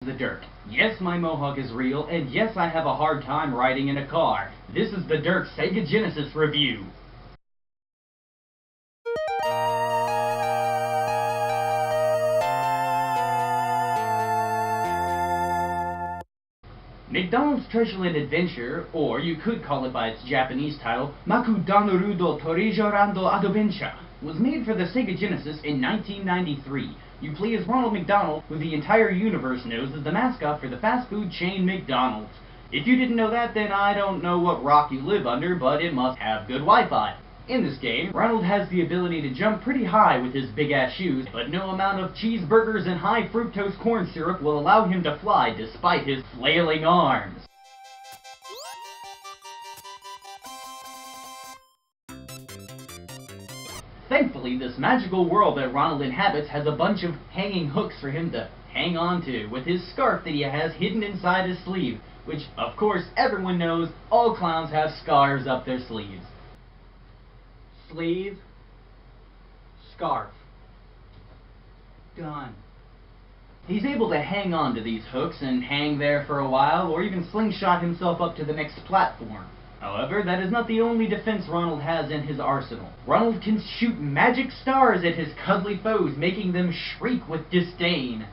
The Derk. Yes, my mohawk is real, and yes, I have a hard time riding in a car. This is the Derk Sega Genesis review. McDonald's Treasureland Adventure, or you could call it by its Japanese title, McDonald Treasureland Adventure, was made for the Sega Genesis in 1993. You play as Ronald McDonald, who the entire universe knows as the mascot for the fast food chain McDonald's. If you didn't know that, then I don't know what rock you live under, but it must have good Wi-Fi. In this game, Ronald has the ability to jump pretty high with his big-ass shoes, but no amount of cheeseburgers and high-fructose corn syrup will allow him to fly despite his flailing arms. Thankfully, this magical world that Ronald inhabits has a bunch of hanging hooks for him to hang on to, with his scarf that he has hidden inside his sleeve, which, of course, everyone knows all clowns have scarves up their sleeves. Sleeve, scarf. Done. He's able to hang on to these hooks and hang there for a while, or even slingshot himself up to the next platform. However, that is not the only defense Ronald has in his arsenal. Ronald can shoot magic stars at his cuddly foes, making them shriek with disdain.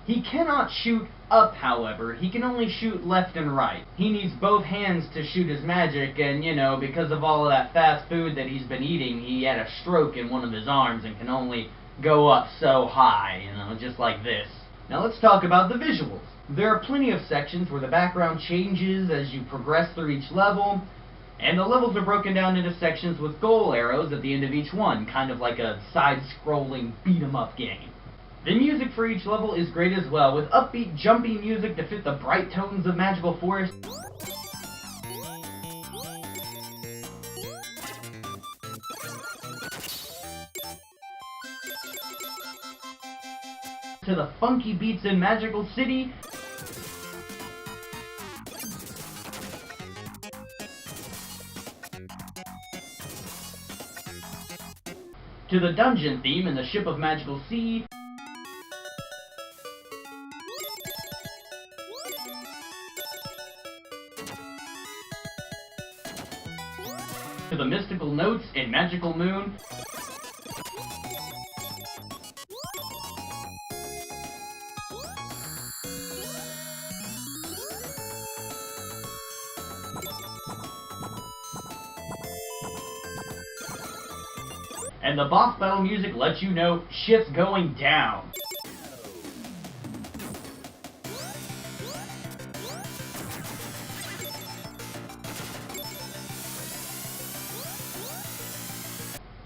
He cannot shoot up, however. He can only shoot left and right. He needs both hands to shoot his magic, and, you know, because of all of that fast food that he's been eating, he had a stroke in one of his arms and can only go up so high, you know, just like this. Now let's talk about the visuals. There are plenty of sections where the background changes as you progress through each level, and the levels are broken down into sections with goal arrows at the end of each one, kind of like a side-scrolling beat-em-up game. The music for each level is great as well, with upbeat, jumpy music to fit the bright tones of Magical Forest. To the funky beats in Magical City. To the dungeon theme in the Ship of Magical Sea. To the mystical notes in Magical Moon. And the boss battle music lets you know shit's going down.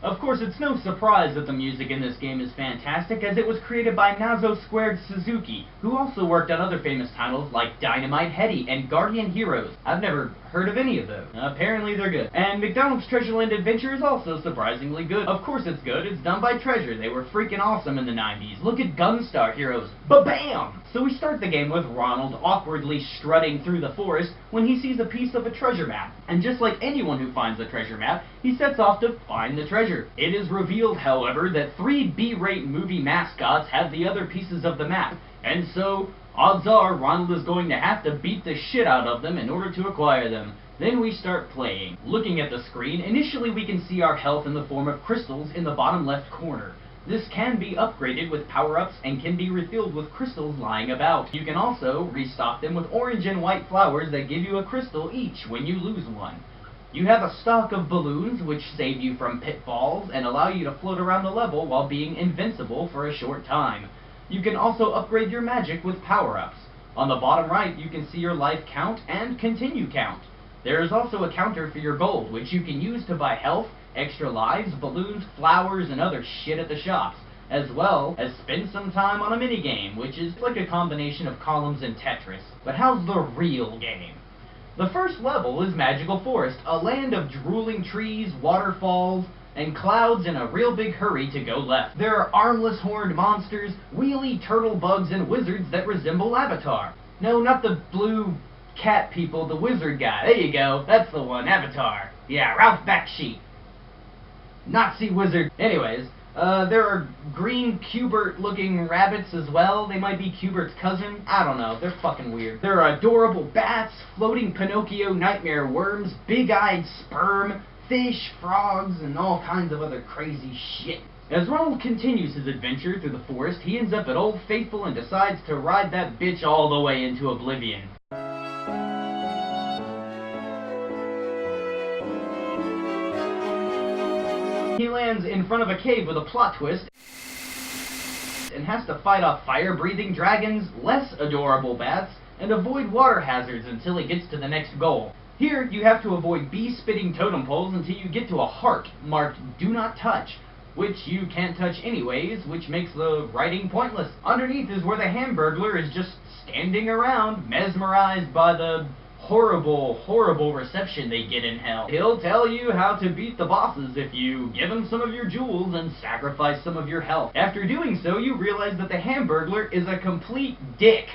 Of course, it's no surprise that the music in this game is fantastic, as it was created by Nazo Squared Suzuki, who also worked on other famous titles like Dynamite Headdy and Guardian Heroes. I've never heard of any of those. Apparently they're good. And McDonald's Treasureland Adventure is also surprisingly good. Of course it's good, it's done by Treasure. They were freaking awesome in the 90s. Look at Gunstar Heroes. Ba-bam! So we start the game with Ronald awkwardly strutting through the forest when he sees a piece of a treasure map. And just like anyone who finds a treasure map, he sets off to find the treasure. It is revealed, however, that 3 B-rate movie mascots have the other pieces of the map, and so, odds are, Ronald is going to have to beat the shit out of them in order to acquire them. Then we start playing. Looking at the screen, initially we can see our health in the form of crystals in the bottom left corner. This can be upgraded with power-ups and can be refilled with crystals lying about. You can also restock them with orange and white flowers that give you a crystal each when you lose one. You have a stock of balloons which save you from pitfalls and allow you to float around the level while being invincible for a short time. You can also upgrade your magic with power-ups. On the bottom right you can see your life count and continue count. There is also a counter for your gold, which you can use to buy health, extra lives, balloons, flowers, and other shit at the shops, as well as spend some time on a minigame, which is like a combination of columns and Tetris. But how's the real game? The first level is Magical Forest, a land of drooling trees, waterfalls, and clouds in a real big hurry to go left. There are armless horned monsters, wheelie turtle bugs, and wizards that resemble Avatar. No, not the blue cat people, the wizard guy. There you go, that's the one, Avatar. Yeah, Ralph Bakshi. Nazi wizard. Anyways, there are green Cubert-looking rabbits as well. They might be Cubert's cousin. I don't know. They're fucking weird. There are adorable bats, floating Pinocchio nightmare worms, big-eyed sperm, fish, frogs, and all kinds of other crazy shit. As Ronald continues his adventure through the forest, he ends up at Old Faithful and decides to ride that bitch all the way into oblivion. He lands in front of a cave with a plot twist and has to fight off fire-breathing dragons, less adorable bats, and avoid water hazards until he gets to the next goal. Here, you have to avoid bee-spitting totem poles until you get to a heart marked "Do Not Touch," which you can't touch anyways, which makes the writing pointless. Underneath is where the Hamburglar is just standing around, mesmerized by the horrible reception they get in hell. He'll tell you how to beat the bosses if you give him some of your jewels and sacrifice some of your health. After doing so, you realize that the Hamburglar is a complete dick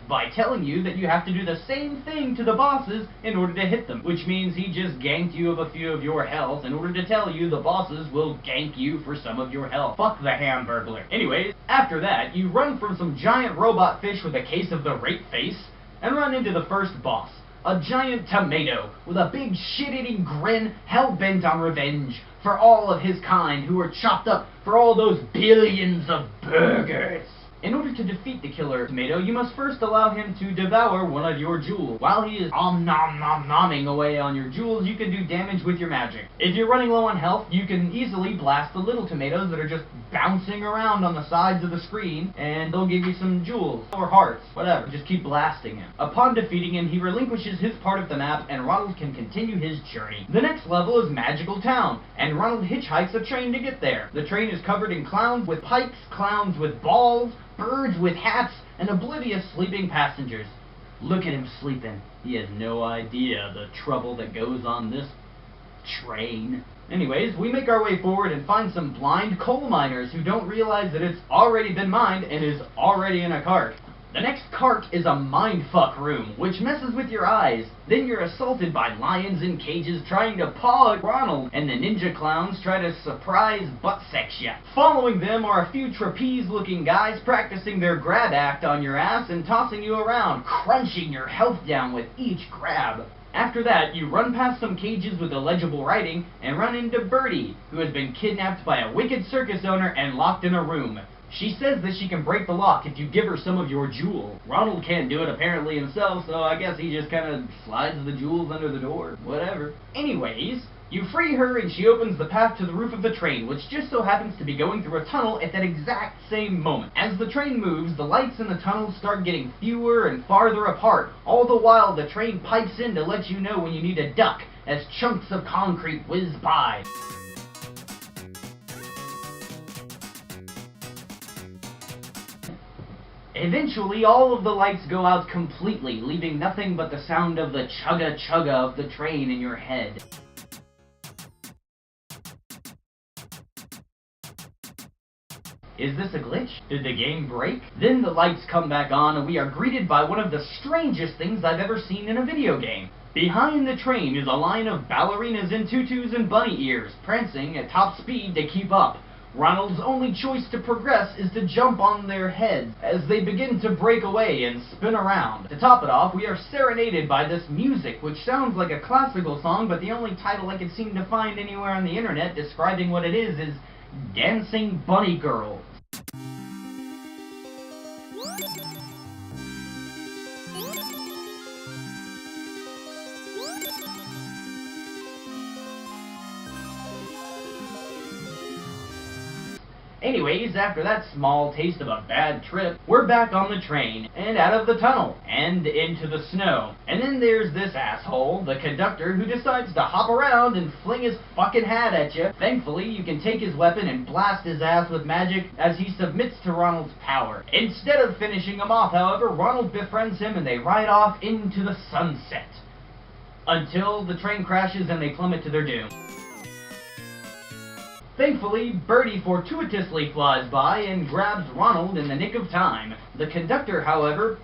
by telling you that you have to do the same thing to the bosses in order to hit them, which means he just ganked you of a few of your health in order to tell you the bosses will gank you for some of your health. Fuck the Hamburglar. Anyways, after that, you run from some giant robot fish with a case of the rape face and run into the first boss. A giant tomato with a big shit-eating grin, hell-bent on revenge for all of his kind who were chopped up for all those billions of burgers. In order to defeat the killer tomato, you must first allow him to devour one of your jewels. While he is nom-nom-nom-nomming away on your jewels, you can do damage with your magic. If you're running low on health, you can easily blast the little tomatoes that are just bouncing around on the sides of the screen, and they'll give you some jewels, or hearts, whatever. Just keep blasting him. Upon defeating him, he relinquishes his part of the map, and Ronald can continue his journey. The next level is Magical Town, and Ronald hitchhikes a train to get there. The train is covered in clowns with pipes, clowns with balls, birds with hats, and oblivious sleeping passengers. Look at him sleeping. He has no idea the trouble that goes on this train. Anyways, we make our way forward and find some blind coal miners who don't realize that it's already been mined and is already in a cart. The next cart is a mindfuck room, which messes with your eyes. Then you're assaulted by lions in cages trying to paw at Ronald, and the ninja clowns try to surprise butt sex ya. Following them are a few trapeze-looking guys practicing their grab act on your ass and tossing you around, crunching your health down with each grab. After that, you run past some cages with illegible writing and run into Birdie, who has been kidnapped by a wicked circus owner and locked in a room. She says that she can break the lock if you give her some of your jewels. Ronald can't do it apparently himself, so I guess he just kind of slides the jewels under the door. Whatever. Anyways, you free her and she opens the path to the roof of the train, which just so happens to be going through a tunnel at that exact same moment. As the train moves, the lights in the tunnel start getting fewer and farther apart. All the while, the train pipes in to let you know when you need to duck as chunks of concrete whiz by. Eventually, all of the lights go out completely, leaving nothing but the sound of the chugga-chugga of the train in your head. Is this a glitch? Did the game break? Then the lights come back on and we are greeted by one of the strangest things I've ever seen in a video game. Behind the train is a line of ballerinas in tutus and bunny ears, prancing at top speed to keep up. Ronald's only choice to progress is to jump on their heads as they begin to break away and spin around. To top it off, we are serenaded by this music, which sounds like a classical song, but the only title I could seem to find anywhere on the internet describing what it is Dancing Bunny Girls. Anyways, after that small taste of a bad trip, we're back on the train, and out of the tunnel, and into the snow. And then there's this asshole, the conductor, who decides to hop around and fling his fucking hat at you. Thankfully, you can take his weapon and blast his ass with magic as he submits to Ronald's power. Instead of finishing him off, however, Ronald befriends him and they ride off into the sunset. Until the train crashes and they plummet to their doom. Thankfully, Birdie fortuitously flies by and grabs Ronald in the nick of time. The conductor, however,